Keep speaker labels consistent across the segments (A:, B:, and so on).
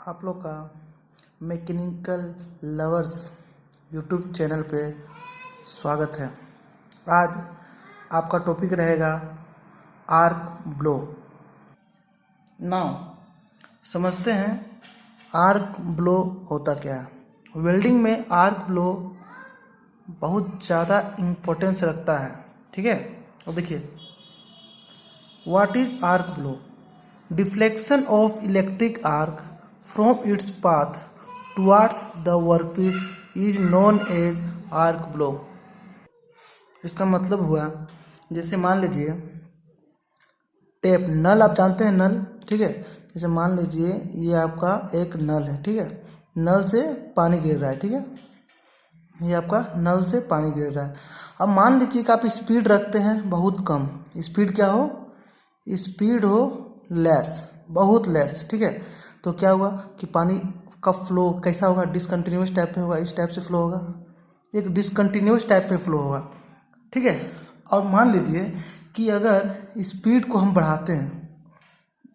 A: आप लोग का मैकेनिकल लवर्स यूट्यूब चैनल पे स्वागत है। आज आपका टॉपिक रहेगा आर्क ब्लो। नाउ समझते हैं आर्क ब्लो होता क्या है। वेल्डिंग में आर्क ब्लो बहुत ज़्यादा इम्पोर्टेंस रखता है, ठीक है। और देखिए, what is arc blow? Deflection of electric arc from its path towards the workpiece is known as arc blow। इसका मतलब हुआ, जैसे मान लीजिए टेप नल, आप जानते हैं नल, ठीक है। जैसे मान लीजिए ये आपका एक नल है, ठीक है। नल से पानी गिर रहा है, ठीक है। ये आपका नल से पानी गिर रहा है। अब मान लीजिए कि आप स्पीड रखते हैं बहुत कम। स्पीड क्या हो? स्पीड हो लेस, बहुत लेस, ठीक है। तो क्या हुआ कि पानी का फ्लो कैसा होगा? डिसकंटिन्यूस टाइप में होगा, इस टाइप से फ्लो होगा, एक डिसकंटिन्यूस टाइप में फ्लो होगा, ठीक है। और मान लीजिए कि अगर स्पीड को हम बढ़ाते हैं,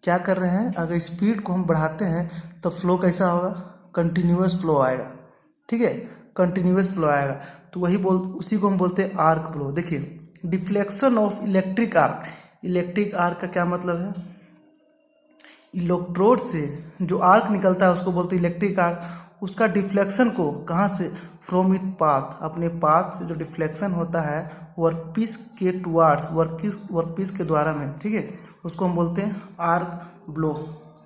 A: क्या कर रहे हैं, अगर स्पीड को हम बढ़ाते हैं तो फ्लो कैसा होगा? कंटिन्यूस फ्लो आएगा, ठीक है। कंटिन्यूस फ्लो आएगा, तो उसी को हम बोलते हैं आर्क ब्लो। देखिए, deflection of electric arc. Electric arc का क्या मतलब है? इलेक्ट्रोड से जो आर्क निकलता है उसको बोलते हैं इलेक्ट्रिक आर्क। उसका डिफ्लेक्शन को कहाँ से? फ्रॉम इट पाथ, अपने पाथ से जो डिफ्लेक्शन होता है वर्कपीस के टुवार्ड्स, वर्कपीस के द्वारा में, ठीक है, उसको हम बोलते हैं आर्क ब्लो।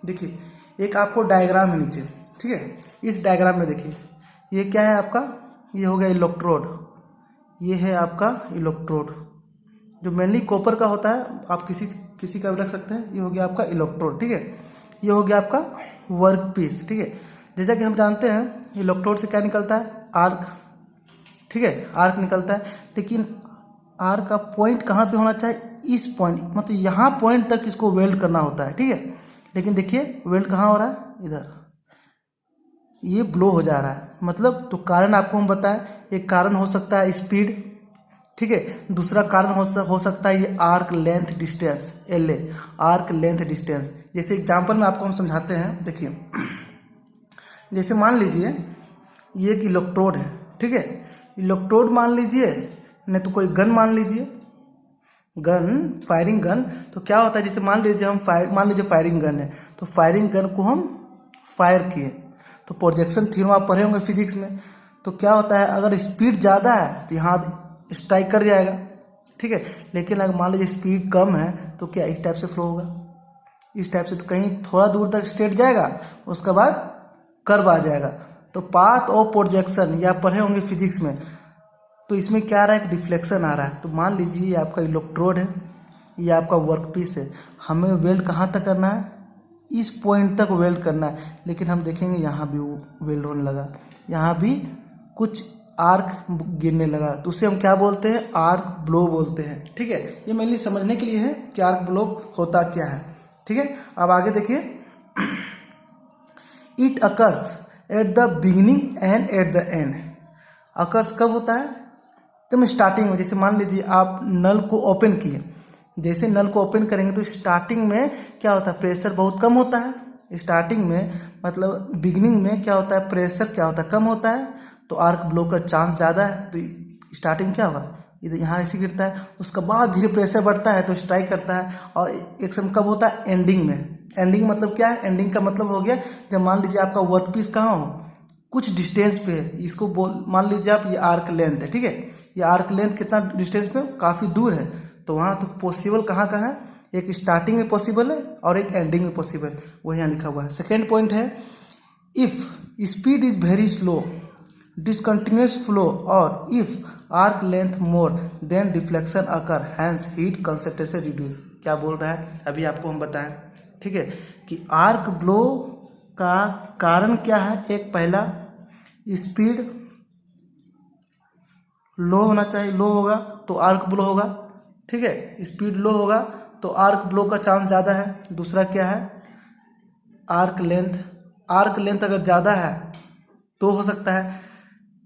A: देखिए, एक आपको डायग्राम है नीचे, ठीक है। इस डायग्राम में देखिए, ये क्या है आपका? ये हो गया इलेक्ट्रोड, ये है आपका इलेक्ट्रोड जो मेनली कॉपर का होता है, आप किसी का भी रख सकते हैं। ये हो गया आपका इलेक्ट्रोड, ठीक है। ये हो गया आपका वर्क पीस, ठीक है। जैसा कि हम जानते हैं इलेक्ट्रोड से क्या निकलता है? आर्क, ठीक है, आर्क निकलता है। लेकिन आर्क का पॉइंट कहाँ पे होना चाहिए? इस पॉइंट, मतलब यहाँ पॉइंट तक इसको वेल्ड करना होता है, ठीक है। लेकिन देखिए वेल्ड कहाँ हो रहा है? इधर, ये ब्लो हो जा रहा है। मतलब तो कारण आपको हम बताएं, एक कारण हो सकता है स्पीड, ठीक है। दूसरा कारण हो सकता है ये arc length distance, L A, arc length distance. जैसे एग्जांपल में आपको हम समझाते हैं। देखिए, जैसे मान लीजिए ये एक इलेक्ट्रोड है, ठीक है। इलेक्ट्रोड मान लीजिए, नहीं तो कोई गन मान लीजिए, गन, फायरिंग गन। तो क्या होता है, जैसे मान लीजिए फायरिंग गन है, तो फायरिंग गन को हम फायर किए, तो प्रोजेक्शन थ्योरम आप पढ़े होंगे फिजिक्स में। तो क्या होता है, अगर स्पीड ज़्यादा है तो यहाँ स्ट्राइक कर जाएगा, ठीक है। लेकिन अगर मान लीजिए स्पीड कम है तो क्या इस टाइप से फ्लो होगा, इस टाइप से, तो कहीं थोड़ा दूर तक स्ट्रेट जाएगा, उसके बाद कर्व आ जाएगा। तो पाथ ऑफ प्रोजेक्शन या पढ़े होंगे फिजिक्स में। तो इसमें क्या आ रहा है? डिफ्लेक्शन आ रहा है। तो मान लीजिए ये आपका इलेक्ट्रोड है, ये आपका वर्कपीस है। हमें वेल्ड कहाँ तक करना है? इस पॉइंट तक वेल्ड करना है। लेकिन हम देखेंगे यहाँ भी वेल्ड होने लगा, यहाँ भी कुछ आर्क गिरने लगा, तो उसे हम क्या बोलते हैं? आर्क ब्लो बोलते हैं, ठीक है। ये मेनली समझने के लिए है कि आर्क ब्लो होता क्या है, ठीक है। अब आगे देखिए, it occurs at the beginning and at the end. Occurs कब होता है? एकदम स्टार्टिंग में। जैसे मान लीजिए आप नल को ओपन किए, जैसे नल को ओपन करेंगे तो स्टार्टिंग में क्या होता है? प्रेशर बहुत कम होता है स्टार्टिंग में, मतलब बिगिनिंग में क्या होता है? प्रेशर क्या होता है? कम होता है, तो आर्क ब्लो का चांस ज़्यादा है। तो स्टार्टिंग क्या होगा? इधर यहाँ ऐसे गिरता है, उसके बाद धीरे प्रेशर बढ़ता है तो स्ट्राइक करता है। और एक समय कब होता है? एंडिंग में। एंडिंग मतलब क्या है? एंडिंग का मतलब हो गया जब मान लीजिए आपका वर्क पीस कहाँ हो, कुछ डिस्टेंस पे है, इसको मान लीजिए आप, ये आर्क लेंथ है, ठीक है। ये आर्क लेंथ कितना डिस्टेंस पे? काफ़ी दूर है। तो वहाँ तो पॉसिबल कहाँ का है? एक स्टार्टिंग में पॉसिबल है और एक एंडिंग में पॉसिबल, वो यहाँ लिखा हुआ है। सेकेंड पॉइंट है, if speed is very slow, discontinuous flow, or if arc length more then deflection occur, hence heat concentration reduce। क्या बोल रहा है अभी आपको हम बताएं, ठीक है, कि आर्क ब्लो का कारण क्या है? एक पहला, स्पीड लो होना चाहिए, लो होगा तो आर्क ब्लो होगा, ठीक है। स्पीड लो होगा तो आर्क ब्लो का चांस ज़्यादा है। दूसरा क्या है? आर्क लेंथ, आर्क लेंथ अगर ज़्यादा है तो हो सकता है।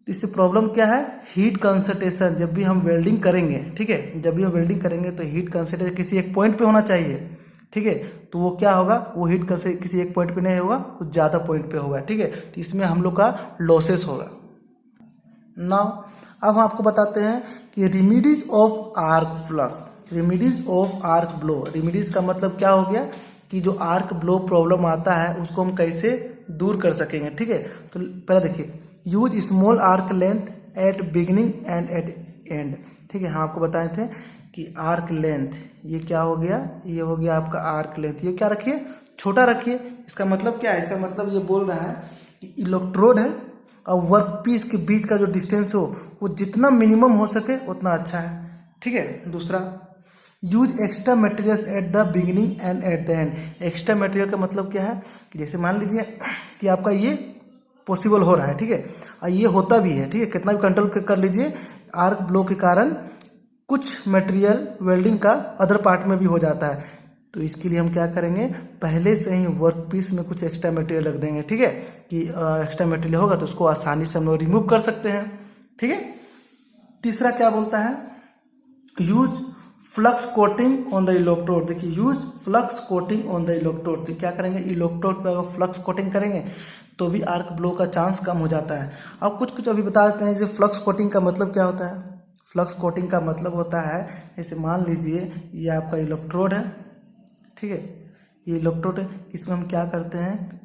A: इससे प्रॉब्लम क्या है? Heat concentration. जब भी हम वेल्डिंग करेंगे, ठीक है, जब भी हम वेल्डिंग करेंगे तो हीट कंसंट्रेशन किसी एक पॉइंट पे होना चाहिए, ठीक है। तो वो क्या होगा, वो हीट किसी एक पॉइंट पे नहीं होगा, कुछ ज़्यादा पॉइंट पे होगा, ठीक है। तो इसमें हम लोग का लॉसेस होगा। नाउ अब हम आपको बताते हैं कि remedies of arc flux, remedies of arc blow. Remedies का मतलब क्या हो गया कि जो आर्क ब्लो प्रॉब्लम आता है उसको हम कैसे दूर कर सकेंगे, ठीक है। तो पहले देखिए, use small arc length at beginning and at end, ठीक है। हाँ, आपको बताए थे कि आर्क लेंथ ये क्या हो गया, ये हो गया आपका आर्क लेंथ। ये क्या रखिए, छोटा रखिए। इसका मतलब क्या है, इसका मतलब ये बोल रहा है कि इलेक्ट्रोड है और वर्क पीस के बीच का जो डिस्टेंस हो वो जितना मिनिमम हो सके उतना अच्छा है, ठीक है। दूसरा, use extra materials at the beginning and at the end. Extra material का मतलब क्या है कि जैसे मान लीजिए कि आपका ये पॉसिबल हो रहा है, ठीक है, और ये होता भी है, ठीक है। कितना भी कंट्रोल कर लीजिए, आर्क ब्लो के कारण कुछ मटेरियल वेल्डिंग का अदर पार्ट में भी हो जाता है। तो इसके लिए हम क्या करेंगे, पहले से ही वर्क पीस में कुछ एक्स्ट्रा मटेरियल रख देंगे, ठीक है, कि एक्स्ट्रा मटेरियल होगा तो उसको आसानी से हम लोग रिमूव कर सकते हैं, ठीक है। तीसरा क्या बोलता है, use flux coating on the electrode. देखिए, use flux coating on the electrode. तो क्या करेंगे, इलेक्ट्रोड पे अगर फ्लक्स कोटिंग करेंगे तो भी आर्क ब्लो का चांस कम हो जाता है। अब कुछ कुछ अभी बता देते हैं, जैसे फ्लक्स कोटिंग का मतलब क्या होता है। फ्लक्स कोटिंग का मतलब होता है, जैसे मान लीजिए ये आपका इलेक्ट्रोड है, ठीक है, ये इलेक्ट्रोड है। इसमें हम क्या करते हैं,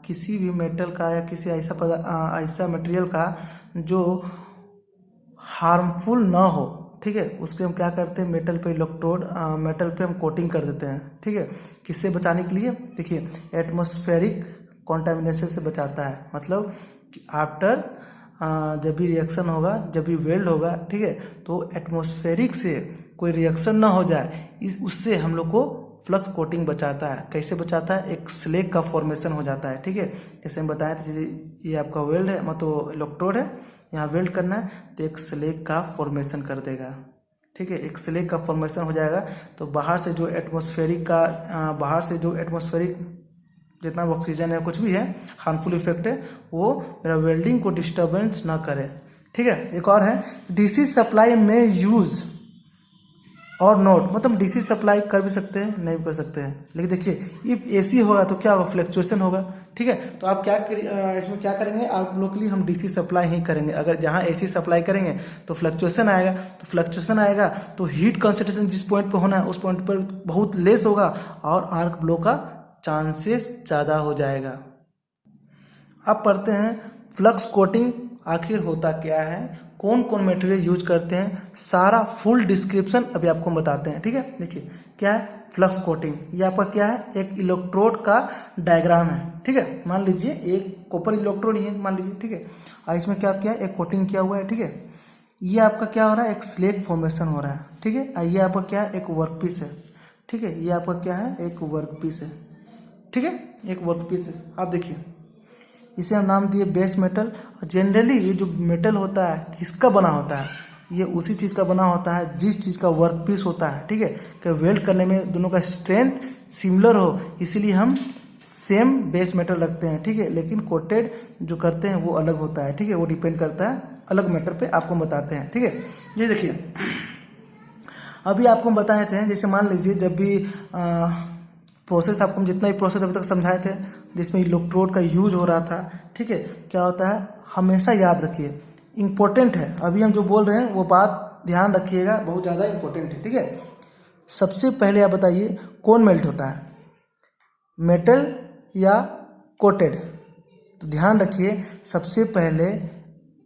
A: किसी भी मेटल का या किसी ऐसा मटेरियल का जो हार्मफुल ना हो, ठीक है, उसके हम क्या करते हैं, मेटल पे इलेक्ट्रोड मेटल पे हम कोटिंग कर देते हैं, ठीक है। किससे बचाने के लिए, देखिए, एटमॉस्फेरिक कॉन्टामिनेशन से बचाता है। मतलब कि आफ्टर जब भी रिएक्शन होगा, जब भी वेल्ड होगा, ठीक है, तो एटमॉस्फेरिक से कोई रिएक्शन ना हो जाए, उससे हम लोग को फ्लक्स कोटिंग बचाता है। कैसे बचाता है, एक स्लेग का फॉर्मेशन हो जाता है, ठीक है। जैसे हम बताए थे, ये आपका वेल्ड है, मतलब इलेक्ट्रोड है, यहाँ वेल्ड करना है तो एक स्लेग का फॉर्मेशन कर देगा, ठीक है। एक स्लेग का फॉर्मेशन हो जाएगा तो बाहर से जो एटमॉस्फेरिक जितना भी ऑक्सीजन है, कुछ भी है, हार्मफुल इफेक्ट है, वो मेरा वेल्डिंग को डिस्टर्बेंस ना करे, ठीक है। एक और है, डीसी सप्लाई में यूज और नोट, मतलब डीसी सप्लाई कर भी सकते हैं, नहीं भी कर सकते हैं। लेकिन देखिए, इफ एसी होगा तो क्या होगा, फ्लक्चुएशन होगा, ठीक है। तो आप इसमें क्या करेंगे, आप लोग के लिए हम डीसी सप्लाई ही करेंगे। अगर जहां एसी सप्लाई करेंगे तो फ्लक्चुएशन आएगा, तो हीट कंसंट्रेशन जिस पॉइंट पर होना है उस पॉइंट पर बहुत लेस होगा और आर्क ब्लो का चांसेस ज़्यादा हो जाएगा। अब पढ़ते हैं फ्लक्स कोटिंग आखिर होता क्या है, कौन कौन मटेरियल यूज करते हैं, सारा फुल डिस्क्रिप्शन अभी आपको हम बताते हैं, ठीक है। देखिए, क्या है फ्लक्स कोटिंग, ये आपका क्या है, एक इलेक्ट्रोड का डायग्राम है, ठीक है। मान लीजिए एक कॉपर इलेक्ट्रोड ही है, मान लीजिए, ठीक है, और इसमें क्या किया, एक कोटिंग किया हुआ है, ठीक है। ये आपका क्या हो रहा है, एक स्लेग फॉर्मेशन हो रहा है, ठीक है। और ये आपका क्या है, एक वर्क पीस है, ठीक है। ये आपका क्या है, एक वर्क पीस है, ठीक है, एक वर्क पीस है। आप देखिए, इसे हम नाम दिए बेस मेटल। जनरली ये जो मेटल होता है किसका बना होता है, ये उसी चीज़ का बना होता है जिस चीज़ का वर्क पीस होता है, ठीक है। कि वेल्ड करने में दोनों का स्ट्रेंथ सिमिलर हो, इसीलिए हम सेम बेस मेटल रखते हैं, ठीक है। लेकिन कोटेड जो करते हैं वो अलग होता है, ठीक है, वो डिपेंड करता है अलग मेटल पे, आपको बताते हैं, ठीक है। ये देखिए, अभी आपको हम बताए थे, जैसे मान लीजिए जब भी प्रोसेस, आपको हम जितना भी प्रोसेस अभी तक समझाए थे जिसमें इलेक्ट्रोड का यूज हो रहा था, ठीक है, क्या होता है, हमेशा याद रखिए, इंपॉर्टेंट है, अभी हम जो बोल रहे हैं वो बात ध्यान रखिएगा, बहुत ज़्यादा इंपॉर्टेंट है, ठीक है। सबसे पहले आप बताइए कौन मेल्ट होता है, मेटल या कोटेड। तो ध्यान रखिए, सबसे पहले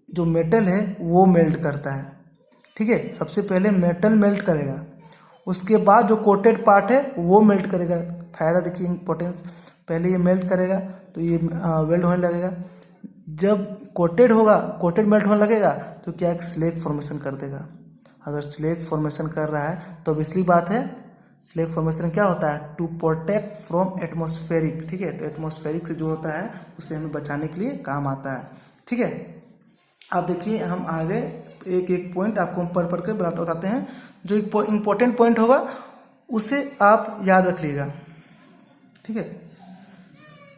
A: जो मेटल है वो मेल्ट करता है, ठीक है। सबसे पहले मेटल मेल्ट करेगा, उसके बाद जो कोटेड पार्ट है वो मेल्ट करेगा। फायदा देखिए, इंपॉर्टेंस, पहले ये मेल्ट करेगा तो ये वेल्ड होने लगेगा। जब कोटेड होगा, कोटेड मेल्ट होने लगेगा तो क्या, एक स्लेग फॉर्मेशन कर देगा। अगर स्लेग फॉर्मेशन कर रहा है तो ऑब्वियसली बात है, स्लेग फॉर्मेशन क्या होता है, टू प्रोटेक्ट फ्रॉम एटमॉस्फेरिक, ठीक है। तो एटमॉस्फेरिक से जो होता है उससे हमें बचाने के लिए काम आता है, ठीक है। आप देखिए, हम आगे एक एक पॉइंट आपको पढ़ पढ़ के बताते हैं, जो इम्पोर्टेंट पॉइंट होगा उसे आप याद रख लीजिएगा, ठीक है।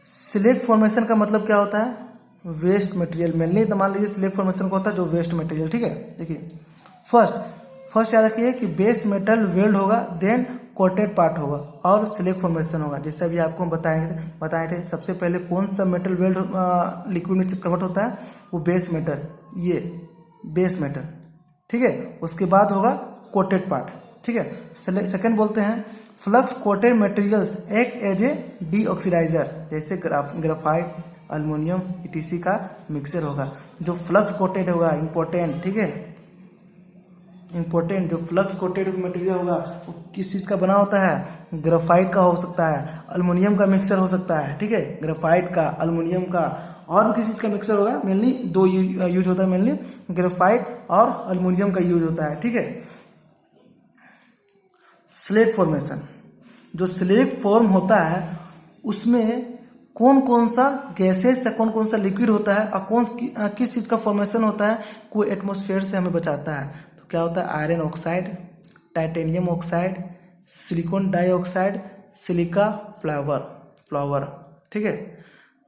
A: स्लेग फॉर्मेशन का मतलब क्या होता है, वेस्ट मटेरियल, मेनली तो मान लीजिए स्लेग फॉर्मेशन का होता है जो वेस्ट मटेरियल, ठीक है। देखिए, फर्स्ट याद रखिए कि बेस मेटल वेल्ड होगा, देन कोटेड पार्ट होगा और स्लैग फॉर्मेशन होगा। जैसे अभी आपको हम बताए थे सबसे पहले कौन सा मेटल वेल्ड लिक्विड में कन्वर्ट होता है, वो बेस मेटल, ये बेस मेटल, ठीक है। उसके बाद होगा कोटेड पार्ट, ठीक है। सेकंड बोलते हैं flux coated materials act as a deoxidiser, जैसे ग्राफाइट, अल्युमिनियम ईटीसी का मिक्सचर होगा। जो फ्लक्स कोटेड होगा इंपॉर्टेंट, ठीक है, इंपॉर्टेंट, जो फ्लक्स कोटेड मटेरियल होगा वो किस चीज़ का बना होता है, ग्राफाइट का हो सकता है, अल्युमिनियम का मिक्सचर हो सकता है, ठीक है, ग्राफाइट का, अल्युमिनियम का, और भी किसी चीज़ का मिक्सचर होगा। मेनली दो यूज होता है, मेनली ग्राफाइट और अल्युमिनियम का यूज होता है, ठीक है। स्लैग फॉर्मेशन, जो स्लैग फॉर्म होता है उसमें कौन कौन सा गैसेस या कौन कौन सा लिक्विड होता है और किस चीज़ का फॉर्मेशन होता है, कोई एटमॉस्फेयर से हमें बचाता है। तो क्या होता है, iron oxide, titanium oxide, silicon dioxide, silica flower, ठीक है।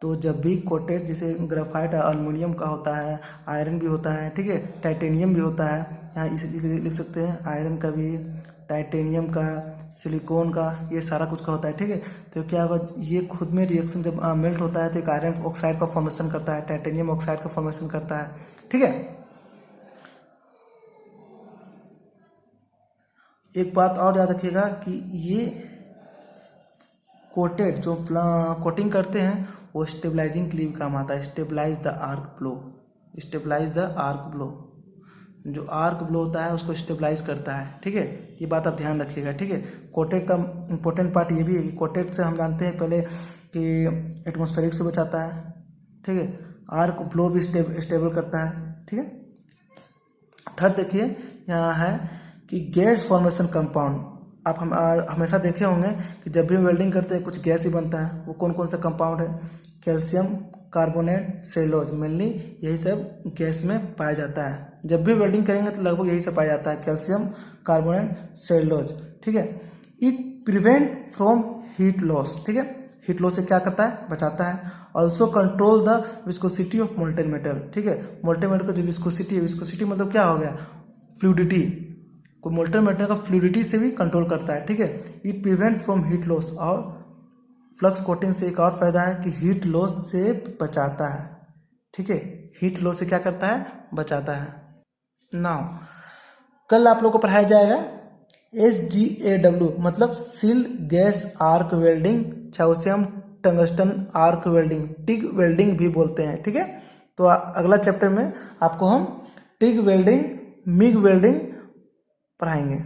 A: तो जब भी कोटेड, जैसे ग्राफाइट अल्युमिनियम का होता है, आयरन भी होता है, ठीक है, टाइटेनियम भी होता है, यहाँ इसे लिख सकते हैं, आयरन का भी, टाइटेनियम का, सिलिकॉन का, ये सारा कुछ का होता है, ठीक है। तो क्या होगा, ये खुद में रिएक्शन जब मेल्ट होता है तो एक आयरन ऑक्साइड का फॉर्मेशन करता है, टाइटेनियम ऑक्साइड का फॉर्मेशन करता है, ठीक है। एक बात और याद रखिएगा कि ये कोटेड जो कोटिंग करते हैं वो स्टेबलाइजिंग के लिए काम आता है, stabilise the arc flow, stabilise the arc flow, जो आर्क फ्लो होता है उसको स्टेबलाइज करता है, ठीक है। ये बात आप ध्यान रखिएगा, ठीक है। कोटेड का इंपॉर्टेंट पार्ट ये भी है कि कोटेड से हम जानते हैं पहले कि एटमॉस्फेरिक से बचाता है, ठीक है, आर्क फ्लो भी स्टेबल करता है, ठीक है। थर्ड देखिए यहाँ है कि गैस फॉर्मेशन कंपाउंड, आप हमेशा देखे होंगे कि जब भी हम वेल्डिंग करते हैं कुछ गैस ही बनता है, वो कौन कौन सा कंपाउंड है, कैल्शियम कार्बोनेट, सेलोज, मेनली यही सब गैस में पाया जाता है। जब भी वेल्डिंग करेंगे तो लगभग यही सब पाया जाता है, कैल्शियम कार्बोनेट सेलोज, ठीक है। It prevent from heat loss, ठीक है, हीट लॉस से क्या करता है, बचाता है। Also control the viscosity of molten metal, ठीक है। मोल्टेन मेटल का जो विस्कोसिटी है, विस्कोसिटी मतलब क्या हो गया, फ्लूइडिटी, को मोल्टेन मेटल का फ्लूइडिटी से भी कंट्रोल करता है, ठीक है। It prevent from heat loss, और फ्लक्स कोटिंग से एक और फायदा है कि हीट लॉस से बचाता है, ठीक है, हीट लॉस से क्या करता है, बचाता है। नाउ कल आप लोग को पढ़ाया जाएगा SGAW, मतलब सील्ड गैस आर्क वेल्डिंग, चाहे उसे हम tungsten arc welding, TIG welding भी बोलते हैं, ठीक है। तो अगला चैप्टर में आपको हम टिग वेल्डिंग, मिग वेल्डिंग पढ़ाएंगे।